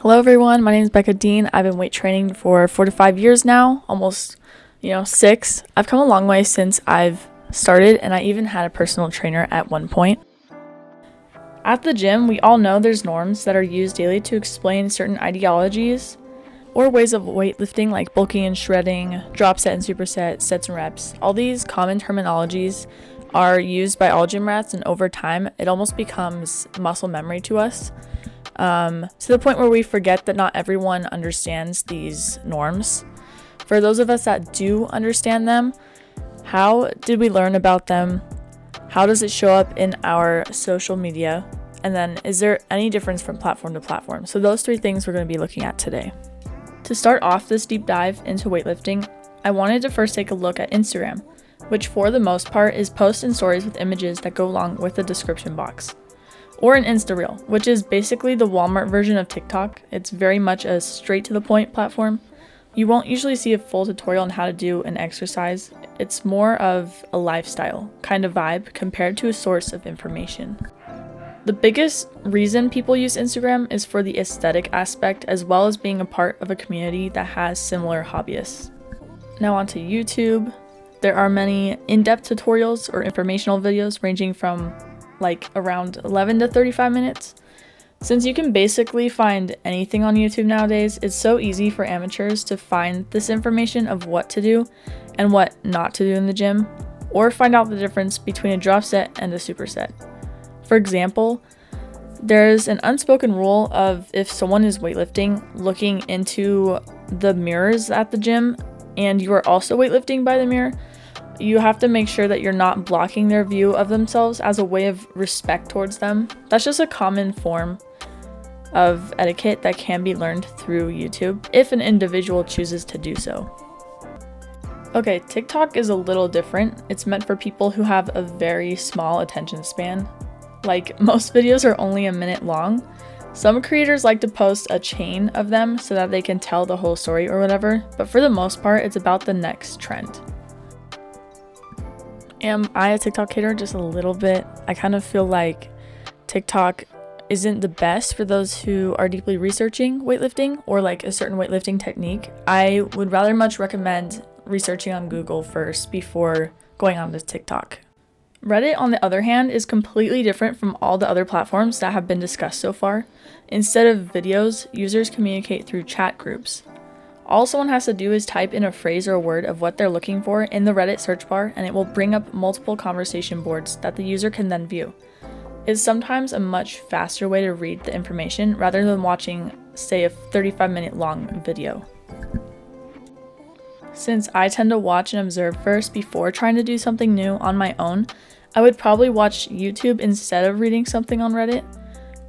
Hello everyone, my name is Becca Dean. I've been weight training for 4 to 5 years now, almost, 6. I've come a long way since I've started, and I even had a personal trainer at one point. At the gym, we all know there's norms that are used daily to explain certain ideologies or ways of weightlifting like bulking and shredding, drop set and superset, sets and reps. All these common terminologies are used by all gym rats, and over time, it almost becomes muscle memory to us. To the point where we forget that not everyone understands these norms. For those of us that do understand them, how did we learn about them? How does it show up in our social media? And then is there any difference from platform to platform? So those 3 things we're going to be looking at today. To start off this deep dive into weightlifting, I wanted to first take a look at Instagram, which for the most part is posts and stories with images that go along with the description box. Or an Insta Reel, which is basically the Walmart version of TikTok. It's very much a straight to the point platform. You won't usually see a full tutorial on how to do an exercise. It's more of a lifestyle kind of vibe compared to a source of information. The biggest reason people use Instagram is for the aesthetic aspect, as well as being a part of a community that has similar hobbyists. Now onto YouTube. There are many in-depth tutorials or informational videos ranging from around 11 to 35 minutes. Since you can basically find anything on YouTube nowadays, it's so easy for amateurs to find this information of what to do and what not to do in the gym, or find out the difference between a drop set and a superset. For example, there's an unspoken rule of if someone is weightlifting looking into the mirrors at the gym and you are also weightlifting by the mirror, you have to make sure that you're not blocking their view of themselves as a way of respect towards them. That's just a common form of etiquette that can be learned through YouTube if an individual chooses to do so. Okay, TikTok is a little different. It's meant for people who have a very small attention span. Most videos are only a minute long. Some creators like to post a chain of them so that they can tell the whole story or whatever, but for the most part, it's about the next trend. Am I a TikTok hater? Just a little bit. I kind of feel like TikTok isn't the best for those who are deeply researching weightlifting or a certain weightlifting technique. I would rather much recommend researching on Google first before going on to TikTok. Reddit, on the other hand, is completely different from all the other platforms that have been discussed so far. Instead of videos, users communicate through chat groups. All someone has to do is type in a phrase or a word of what they're looking for in the Reddit search bar, and it will bring up multiple conversation boards that the user can then view. It's sometimes a much faster way to read the information rather than watching, say, a 35-minute long video. Since I tend to watch and observe first before trying to do something new on my own, I would probably watch YouTube instead of reading something on Reddit.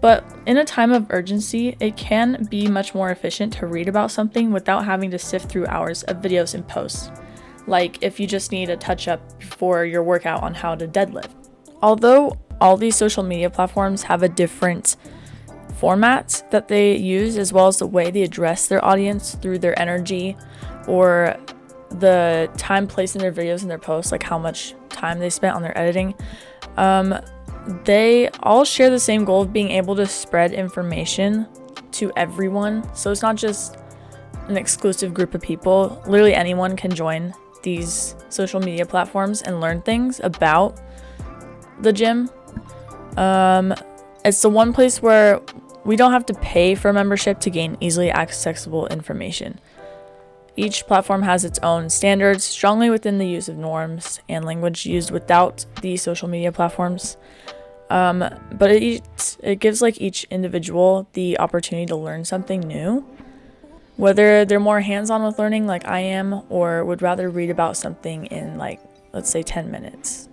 But in a time of urgency, it can be much more efficient to read about something without having to sift through hours of videos and posts. Like if you just need a touch-up before your workout on how to deadlift. Although all these social media platforms have a different format that they use, as well as the way they address their audience through their energy or the time placed in their videos and their posts, like how much time they spent on their editing, they all share the same goal of being able to spread information to everyone. So it's not just an exclusive group of people. Literally anyone can join these social media platforms and learn things about the gym. It's the one place where we don't have to pay for a membership to gain easily accessible information. Each platform has its own standards, strongly within the use of norms and language used without the social media platforms. But it gives each individual the opportunity to learn something new, whether they're more hands-on with learning like I am, or would rather read about something in let's say 10 minutes.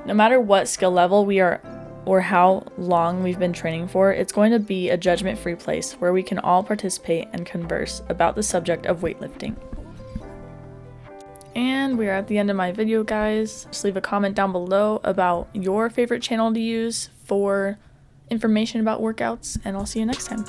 No matter what skill level we are or how long we've been training for, it's going to be a judgment-free place where we can all participate and converse about the subject of weightlifting. And we are at the end of my video, guys. Just leave a comment down below about your favorite channel to use for information about workouts, and I'll see you next time.